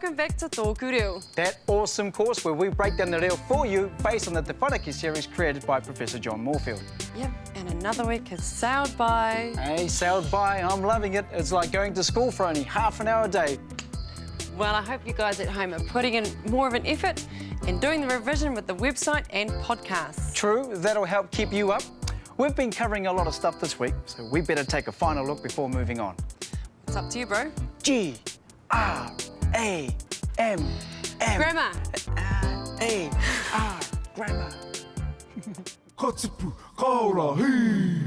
Welcome back to TŌKU Reo. That awesome course where we break down the reo for you based on the Te Whanake series created by Professor John Moorfield. Yep, and another week has sailed by. Hey, sailed by. I'm loving it. It's like going to school for only half an hour a day. Well, I hope you guys at home are putting in more of an effort and doing the revision with the website and podcasts. True, that'll help keep you up. We've been covering a lot of stuff this week, so we better take a final look before moving on. It's up to you, bro. G-R-A-M-M. Grammar. A-R, grammar. Katipu kaurahi.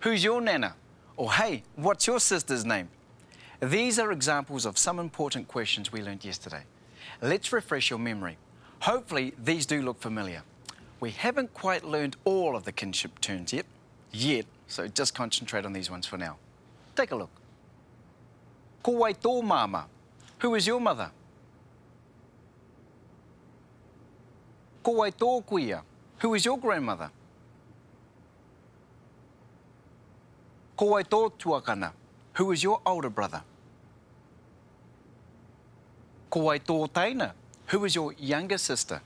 Who's your nana? Or hey, what's your sister's name? These are examples of some important questions we learned yesterday. Let's refresh your memory. Hopefully these do look familiar. We haven't quite learned all of the kinship terms yet, so just concentrate on these ones for now. Take a look. Ko wai tō māma. Who is your mother? Ko wai tō kuia. Who is your grandmother? Ko wai tō tuakana. Who is your older brother? Ko wai tō taina. Who is your younger sister?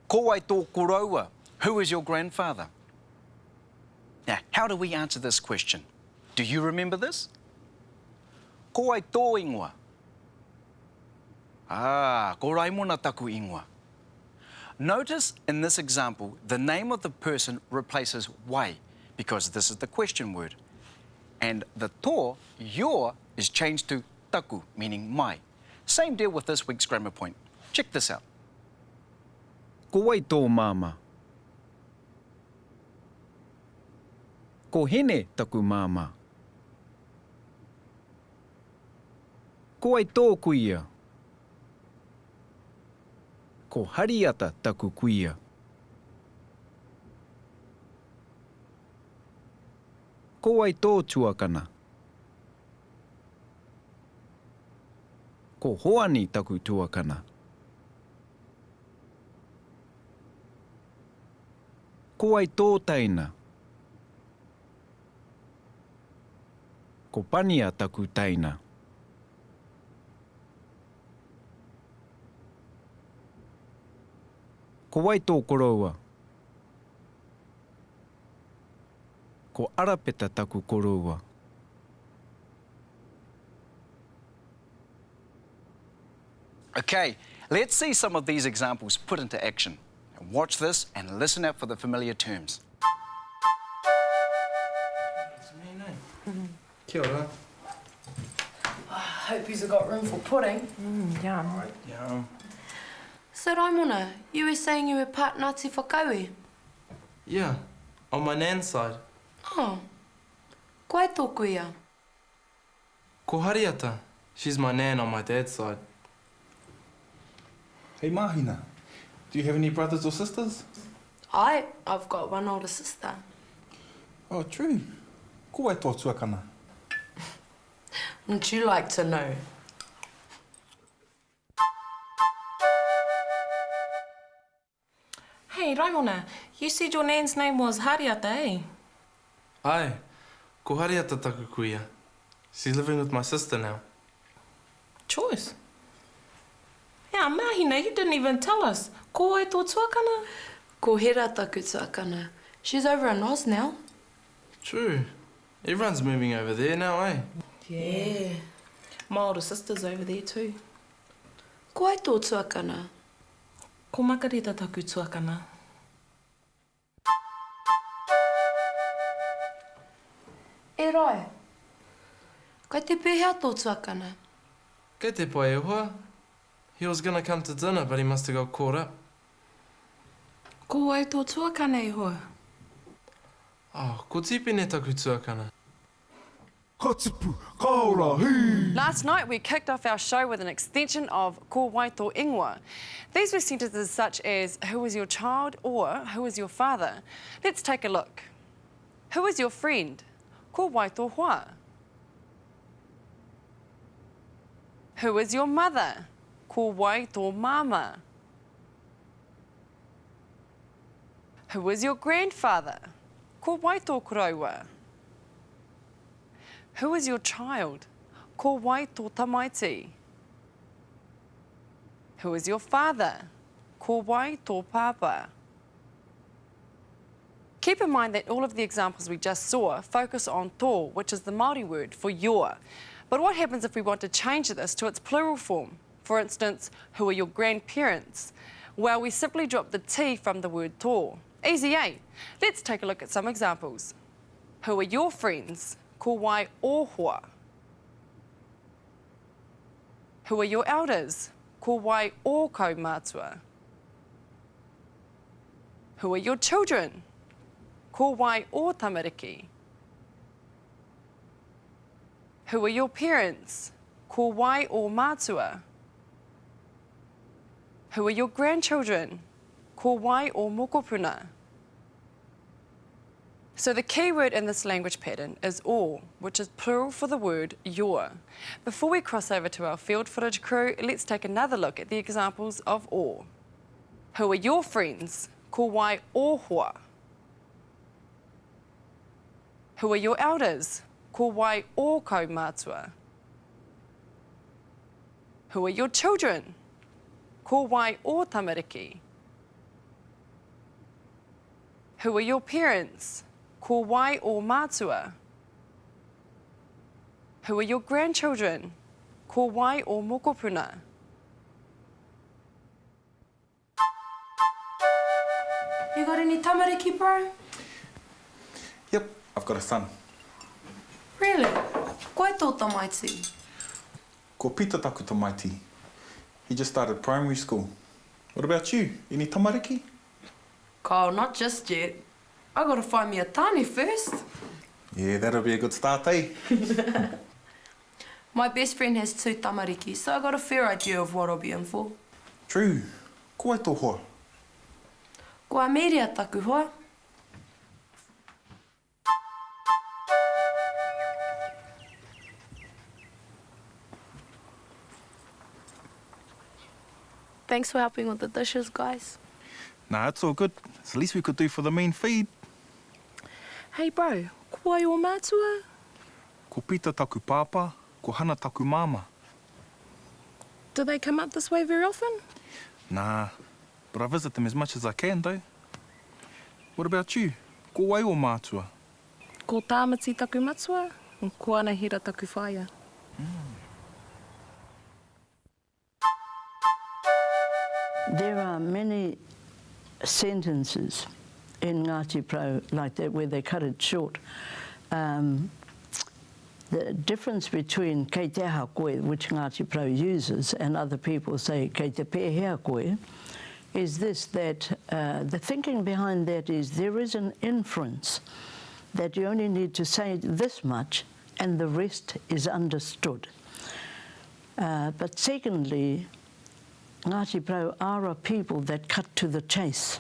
Ko wai tō koroua. Who is your grandfather? Now, how do we answer this question? Do you remember this? Ko wai tō ingoa. Ko raimona taku ingoa. Notice in this example, the name of the person replaces wai, because this is the question word. And the tō, your, is changed to taku, meaning my. Same deal with this week's grammar point. Check this out. Ko wai tō māma. Ko hene taku māma. Ko wai tō kuia. Ko hariata taku kuia. Ko wai tō tuakana. Ko hoani taku tuakana. Ko wai tō taina. Ko pania taku taina. Ko wai tō koroua. Ko arapeta taku koroua. Okay, let's see some of these examples put into action. Watch this and listen out for the familiar terms. What's your name? Kia ora. I hope you've got room for pudding. Yum. Right, yeah. So, Raimona, you were saying you were part Ngāti Whakauē? Yeah, on my nan's side. Oh, koe tō kuia? Ko hariata. She's my nan on my dad's side. Hey Mahina, do you have any brothers or sisters? I've got one older sister. Oh, true. Ko wai tō tuakana? Wouldn't you like to know? Hey, Raimona, you said your nan's name was Hariata, eh? Ai, ko hariata taku kuia. She's living with my sister now. Choice. Yeah, Mahina, you didn't even tell us. Ko ai tō tuakana? Ko hera taku tuakana. She's over in Oz now. True. Everyone's moving over there now, eh? Yeah. My older sister's over there too. Ko ai tō tuakana? Ko makarita taku tuakana. E rai, kai te pēhea tō tuakana? Kei te pai e hoa. He was gonna come to dinner, but he must have got caught up. Ko ai tō tuakana e hoa? Oh, ko tipene taku tuakana. Katipu kaurahi. Last night we kicked off our show with an extension of ko wai tō ingoa. These were sentences such as who is your child or who is your father. Let's take a look. Who is your friend? Ko wai tō hoa. Who is your mother? Ko wai tō māma. Who is your grandfather? Ko wai tō kuraua. Who is your child? Ko wai tō tamaiti. Who is your father? Ko wai tō pāpā. Keep in mind that all of the examples we just saw focus on tō, which is the Māori word for your. But what happens if we want to change this to its plural form? For instance, who are your grandparents? Well, we simply drop the T from the word tō. Easy, eh? Let's take a look at some examples. Who are your friends? Ko wai ōhua. Who are your elders? Ko wai ōkau mātua. Who are your children? Ko wai ō tamariki. Who are your parents? Ko wai ō mātua. Who are your grandchildren? Ko wai ō mokopuna. So the key word in this language pattern is ō, which is plural for the word your. Before we cross over to our field footage crew, let's take another look at the examples of ō. Who are your friends? Ko wai ōhua. Who are your elders? Ko wai ōkau mātua. Who are your children? Ko wai ō tamariki. Who are your parents? Ko wai ō mātua. Who are your grandchildren? Ko wai ō mokopuna. You got any tamariki, bro? Yep, I've got a son. Really? Koe tō tamaiti? Ko Pita taku tamaiti. He just started primary school. What about you? Any tamariki? Kyle, not just yet. I gotta find me a tāne first. Yeah, that'll be a good start, eh? My best friend has 2 tamariki, so I got a fair idea of what I'll be in for. True. Ko ai tō hoa? Ko a mēria taku hoa. Thanks for helping with the dishes, guys. Nah, it's all good. It's the least we could do for the main feed. Hey bro, ko ai o mātua? Ko Pita taku pāpā, ko Hana taku māma. Do they come up this way very often? Nah, but I visit them as much as I can, though. What about you? Ko ai o mātua? Ko tāmati taku matua, and ko anahira taku whaia. There are many sentences in Ngāti Pro like that where they cut it short. The difference between kei te aha koe, which Ngāti Pro uses, and other people say kei te pēhea koe, is this, that the thinking behind that is there is an inference that you only need to say this much and the rest is understood. But secondly, Ngāti Pro are a people that cut to the chase.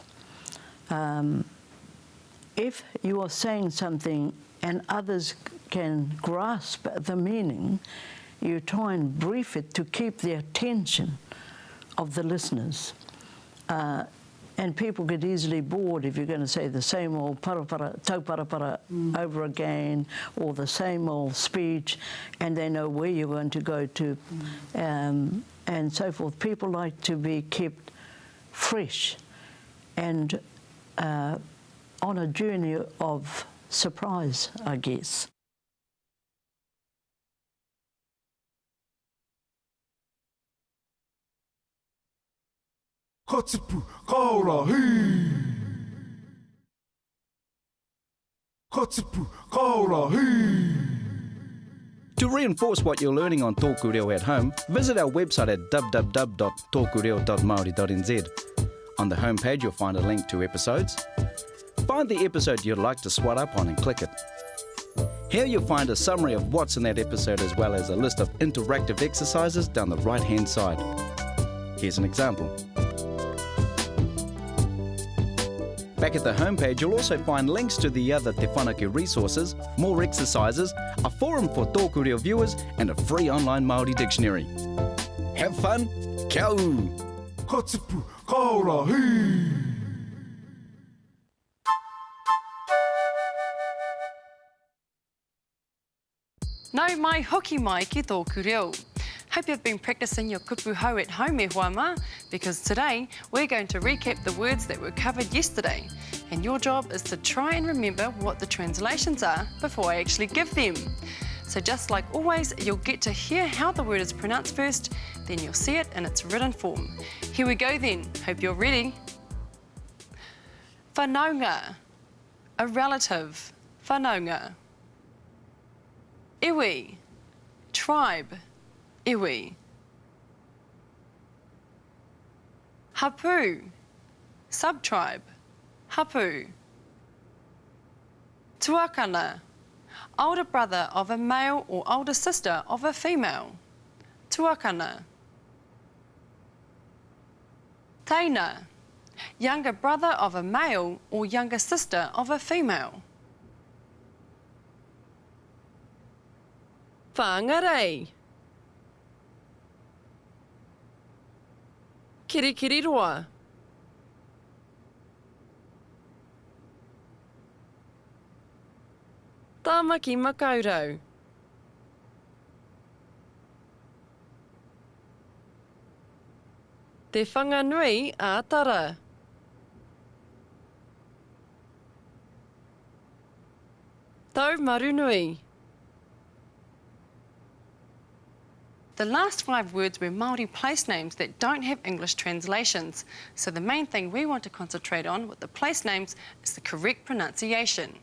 If you are saying something and others can grasp the meaning, you try and brief it to keep the attention of the listeners. And people get easily bored if you're going to say the same old tauparapara over again, or the same old speech, and they know where you're going to go to, and so forth. People like to be kept fresh and on a journey of surprise, I guess. Hatipu, kaora, hee! Hatipu, kaora, hee! To reinforce what you're learning on TŌKU Reo at home, visit our website at www.tokureo.maori.nz. On the homepage, you'll find a link to episodes. Find the episode you'd like to swat up on and click it. Here you'll find a summary of what's in that episode, as well as a list of interactive exercises down the right-hand side. Here's an example. Back at the homepage, you'll also find links to the other Te Whanake resources, more exercises, a forum for TŌKU Reo viewers, and a free online Māori dictionary. Have fun, kia ū! Hatipu, kaora, hee! Nau mai hoki mai ki tōku reo. Hope you've been practicing your kupu hau at home, e huama, because today we're going to recap the words that were covered yesterday. And your job is to try and remember what the translations are before I actually give them. So just like always, you'll get to hear how the word is pronounced first, then you'll see it in its written form. Here we go then. Hope you're ready. Whanaunga, a relative. Whanaunga. Iwi, tribe. Iwi. Hapu, sub-tribe. Hapu. Tuakana, older brother of a male or older sister of a female. Tuakana. Teina, younger brother of a male or younger sister of a female. Whangarei. Kirikiriroa. Tāmaki makaurau. Te whanganui a tara. Tau marunui. The last 5 words were Māori place names that don't have English translations. So the main thing we want to concentrate on with the place names is the correct pronunciation.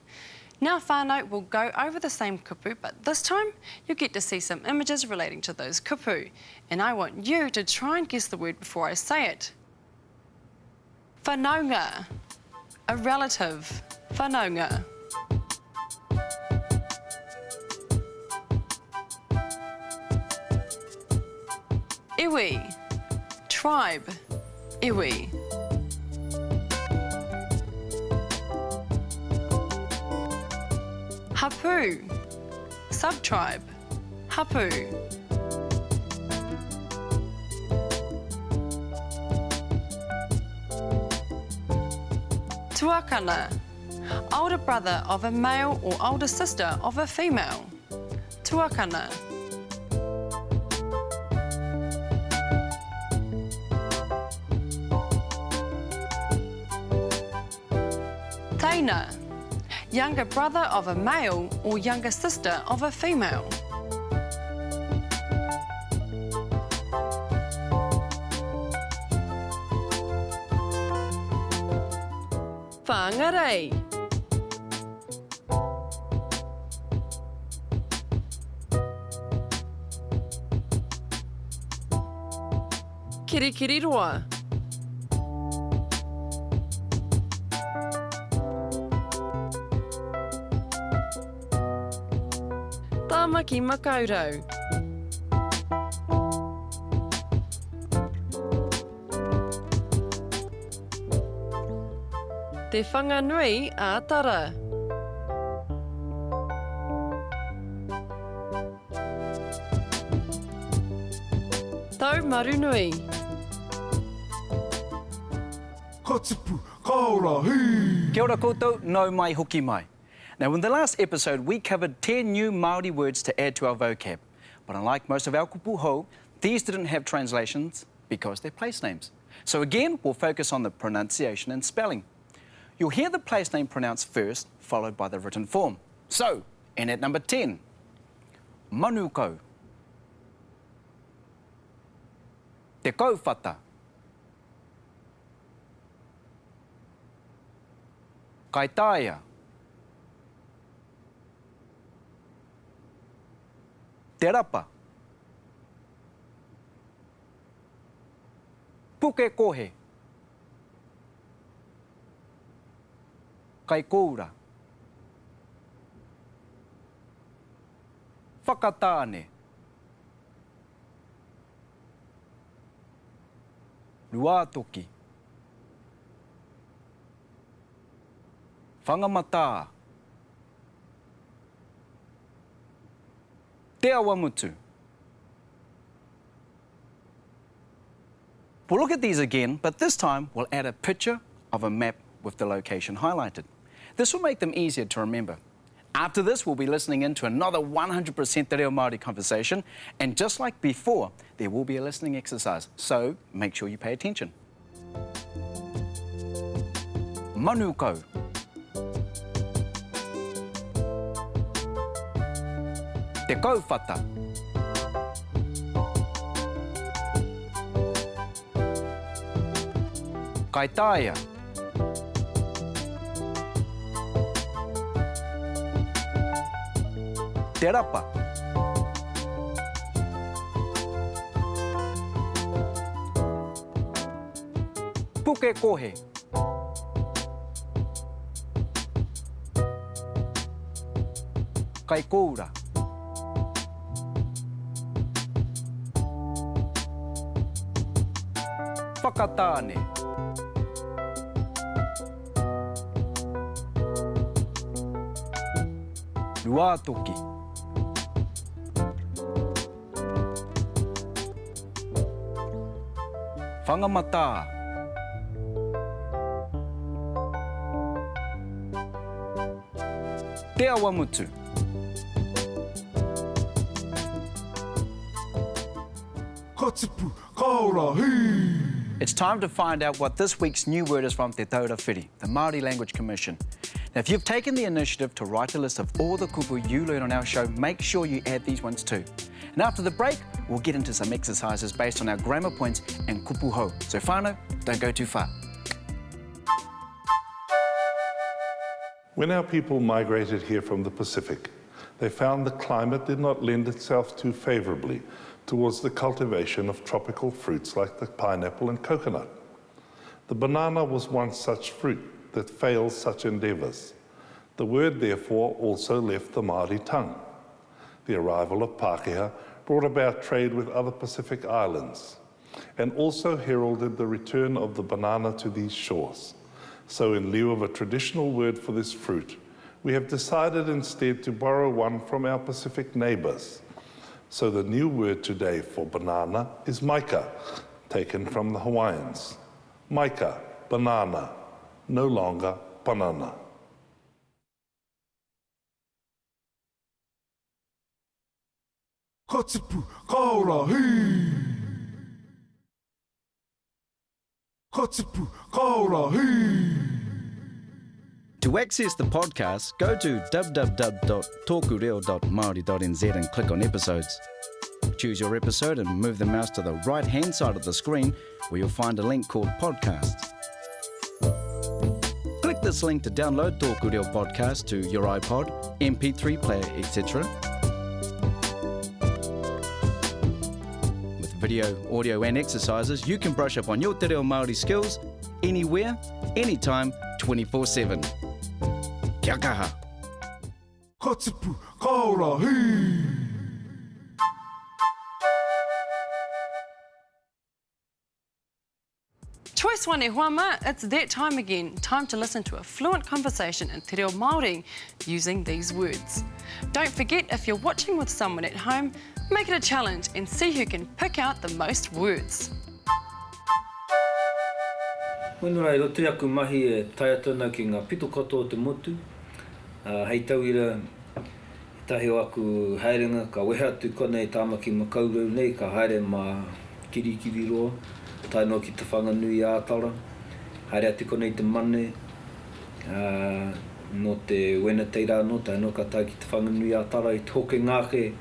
Now whānau will go over the same kupu, but this time you'll get to see some images relating to those kupu. And I want you to try and guess the word before I say it. Whanaunga, a relative. Whanaunga. Iwi, tribe. Iwi. Hapu, sub-tribe. Hapu. Tuakana, older brother of a male or older sister of a female. Tuakana. Teina, younger brother of a male or younger sister of a female. Whangarei. Kirikiriroa. Tāmaki makaurau. Te whanganui a tara. Tau marunui. Ka tupu, ka ora, hei! Kia ora koutou, nau mai hoki mai. Now, in the last episode, we covered 10 new Māori words to add to our vocab. But unlike most of our kupu hou, these didn't have translations because they're place names. So again, we'll focus on the pronunciation and spelling. You'll hear the place name pronounced first, followed by the written form. So, in at number 10, manukau. Te kauwhata. Kaitaia. Te rapa. Puke kohe. Kai koura. Whakatāne. Ruatoki. Whangamata. Te awamutu. We'll look at these again, but this time we'll add a picture of a map with the location highlighted. This will make them easier to remember. After this, we'll be listening in to another 100% Te Reo Māori conversation, and just like before, there will be a listening exercise, so make sure you pay attention. Manu kau. Te kauwhata. Kai taia. Te rapa. Puke kohe. Kai koura. Whakatāne. Ruatoki. Whangamata. Te awamutu. Katipu, kaora, hei! It's time to find out what this week's new word is from Te Taura Whiri, the Māori Language Commission. Now, if you've taken the initiative to write a list of all the kupu you learn on our show, make sure you add these ones too. And after the break, we'll get into some exercises based on our grammar points and kupu hou. So whānau, don't go too far. When our people migrated here from the Pacific, they found the climate did not lend itself too favourably towards the cultivation of tropical fruits like the pineapple and coconut. The banana was one such fruit that failed such endeavours. The word, therefore, also left the Māori tongue. The arrival of Pākehā brought about trade with other Pacific islands and also heralded the return of the banana to these shores. So in lieu of a traditional word for this fruit, we have decided instead to borrow one from our Pacific neighbours. So the new word today for banana is maika, taken from the Hawaiians. Maika, banana, no longer banana. Katipu, kaora, hei! Katipu, kaora, hei! To access the podcast, go to www.tokureo.maori.nz and click on episodes. Choose your episode and move the mouse to the right-hand side of the screen where you'll find a link called Podcasts. Click this link to download TŌKU Reo podcast to your iPod, MP3 player, etc. With video, audio and exercises, you can brush up on your Te Reo Māori skills anywhere, anytime, 24/7. Kia kaha. Katipu, kaora, hei! Choice one e huama, it's that time again. Time to listen to a fluent conversation in Te Reo Māori using these words. Don't forget, if you're watching with someone at home, make it a challenge and see who can pick out the most words. Whenurai, roto aku mahi e tai atona ki ngā pito katoa te motu. Hei tauira, tahi o aku haerenga, ka wehe atu konei tāmaki makaurau nei, ka haere mā kirikiri roa. Tai no ki te whanganui ātara. Haere atu konei te mane, no te wena teira no, tai no ka tai ki te whanganui ātara, i te hoke ngāke,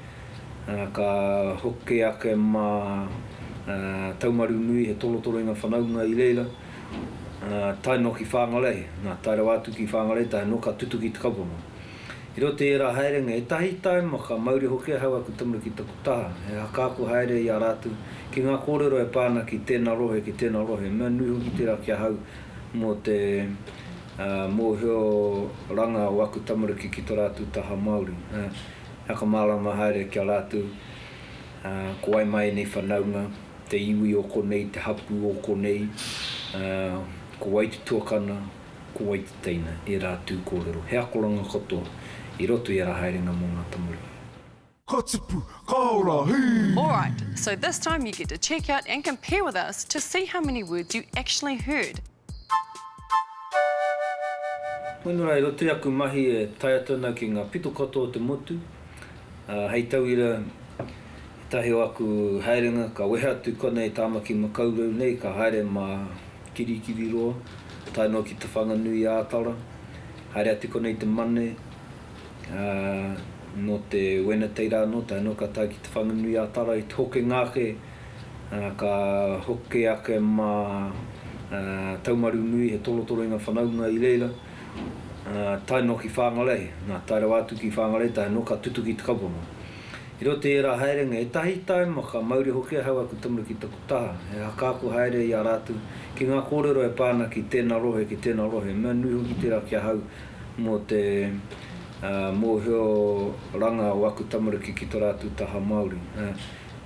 ka hoke ake mā taumaru nui, he tolotoro inga whanaunga i reira. Tai no ki whangalei, nā tai rau atu ki whangalei, tai no ka tutu ki te kaupama. I rote e rā haerenga, e tahi tai ma ka mauri hoke hau aku tamura ki taku taha. E hakaku haere i a rātu, ki ngā kōrero e pāna ki tēnā rohe, mea nui hoki te rā kia hau mō te mōhio ranga o aku tamura ki tō rātu taha Māori. Haka mārama haere kia rātu, ko ai mai nei whanaunga, te iwi o konei, te hapu o konei, ko wai te tuakana, ko wai te teina, e rātu kōrero. He akoranga katoa, I roto I rā haerenga mō ngā tamuri. Katipu, kaora, hei! All right, so this time you get to check out and compare with us to see how many words you actually heard. Moinurai, rote aku mahi e tai atana ki ngā pito katoa te motu. Hei tauira, tahi o aku haerenga, ka wehe atu konei tāmaki makaurau nei, ka haere mā kirikiri roa, tai no ki te whanganui ātara, haere atu konei te mane, no te wena teira anō, tai no ka tai ki te whanganui ātara, i te hoke ngāke, ka hoke ake mā taumaru nui, he tolotoro inga whanaunga i leila, tai no ki whangalei, nā tai rau atu ki whangalei, tai no ka tutu ki te kaponga. I rote e rā haerenga, e tahi tai maka Māori hoki hau aku tamura ki taku taha. E hakāko haere i a rātu, ki ngā kōrero e pāna ki tēnā rohe, mea nui hoki tērā kia hau mō te mōhio ranga o aku tamura ki tō rātu taha Māori.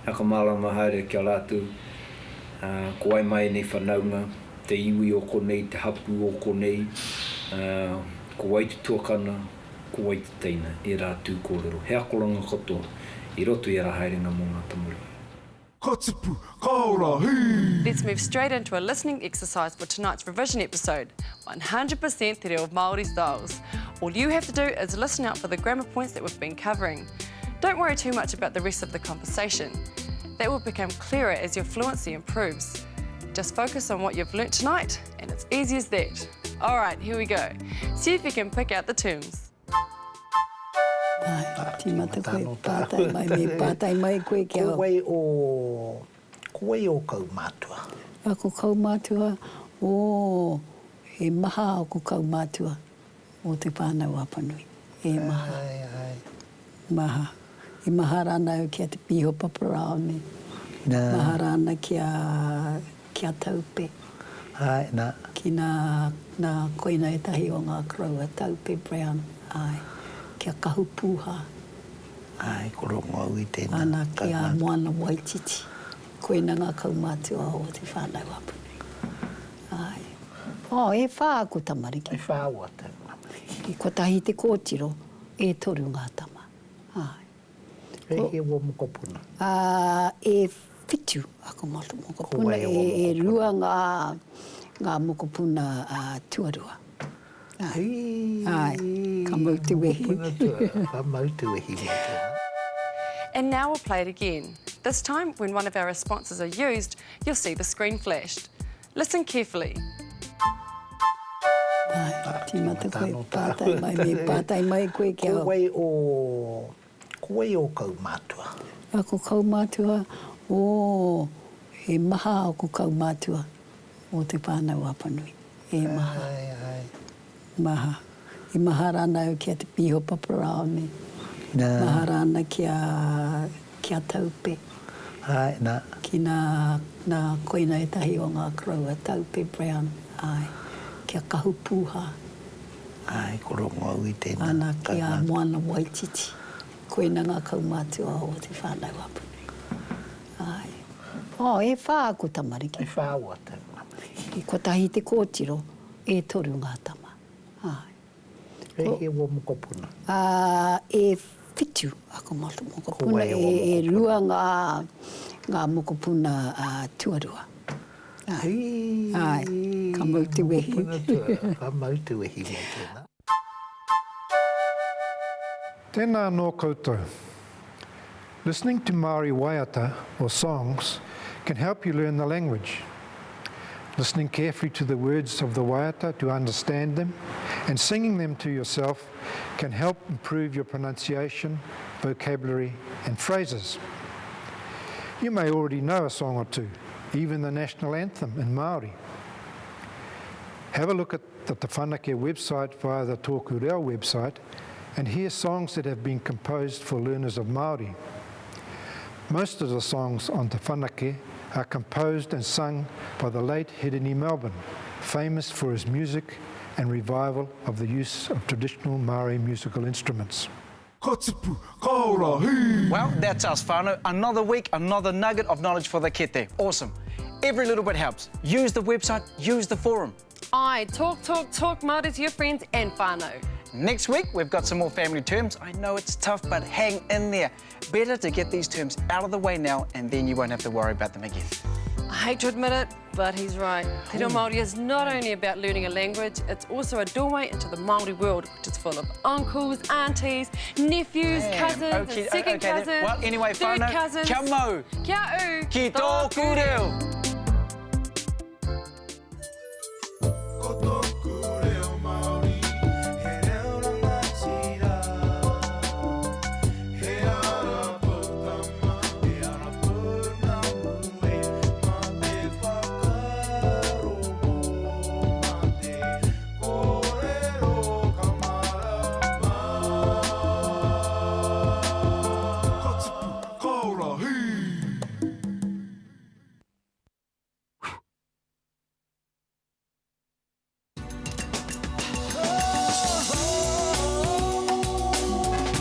Haka mālama haere kia rātu, ko ai mai nei whanaunga, te iwi o konei, te hapu o konei, ko wai te tuakana, ko wai te teina, e rātu kōrero. He akoranga katoa, i roto i a haerenga mō ngā tamura. Ka tipu, ka ora, hei! Let's move straight into a listening exercise for tonight's revision episode, 100% Te Reo Māori styles. All you have to do is listen out for the grammar points that we've been covering. Don't worry too much about the rest of the conversation. That will become clearer as your fluency improves. Just focus on what you've learnt tonight, and it's easy as that. All right, here we go. See if you can pick out the terms. Timata koe, pātai mai me, pātai mai koe kia au. Ko wei o kaumātua. Ako kaumātua, he maha o ko kaumātua o te pānau apanui. E maha. Maha. E maha rāna o kia te piho paparao ne. Maha rāna kia taupe. Ai, nā. Ki nā koina e tahi o ngā kraua, taupe brown. Ai. Kia kahu pūha. Ai, ko rongo au I tēnā. Ana kia moana waititi. Koina ngā kaumātua o te whānau apanui. Ai. E whā aku tamariki. E whā ua tamariki. I ko tahi te kōtiro, e toru ngā tama. Ai. E he ua mokopuna. E whitu ako mokopuna. E rua ngā mokopuna tuarua. Ai, ka mautu wehi. Ka mautu wehi mo tōna. And now we'll play it again. This time, when one of our responses are used, you'll see the screen flashed. Listen carefully. Ai, timata koe, pātai mai me, pātai mai koe kia au. Ko wei o kaumātua. Ako kaumātua, he maha o ko kaumātua o te pānau apanui. E maha. Ai. Maha. I maha rāna o kia te piho paparao ne. Maha rāna kia taupe. Ai, nā. Ki nā koina e tahi o ngā kraua, taupe brown. Ai. Kia kahu pūha. Ai, ko rongo au I tēnā. Ana kia moana waititi. Koina ngā kaumātua o te whānau apanui. Ai. E whā aku tamariki. E whā ua tamariki. I ko tahi te kōtiro, e toru ngā tama. Ai. E he ua mokopuna. E whitu ako mokopuna. E rua ngā mokopuna tuarua. Ai. Ka mautu wehi. Ka mautu wehi mo tōna. Tēnā nō koutou. Listening to Māori waiata or songs can help you learn the language. Listening carefully to the words of the waiata to understand them and singing them to yourself can help improve your pronunciation, vocabulary and phrases. You may already know a song or two, even the national anthem in Māori. Have a look at the Te Whanake website via the TŌKU REO website and hear songs that have been composed for learners of Māori. Most of the songs on Te Whanake are composed and sung by the late Hedini Melbourne, famous for his music and revival of the use of traditional Māori musical instruments. Ka tipu, ka ora, hei! Well, that's us, whānau. Another week, another nugget of knowledge for the kete. Awesome. Every little bit helps. Use the website, use the forum. Talk Māori to your friends and whānau. Next week, we've got some more family terms. I know it's tough, but hang in there. Better to get these terms out of the way now, and then you won't have to worry about them again. hate to admit it, but he's right. Te Reo Māori is not only about learning a language, it's also a doorway into the Māori world, which is full of uncles, aunties, nephews, cousins, and second cousins, Well, anyway, third whānau, cousins. kia mau, Kia u, ki tōku reo.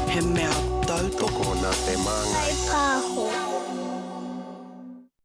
He mea tau toko nā te māngai. Pāho.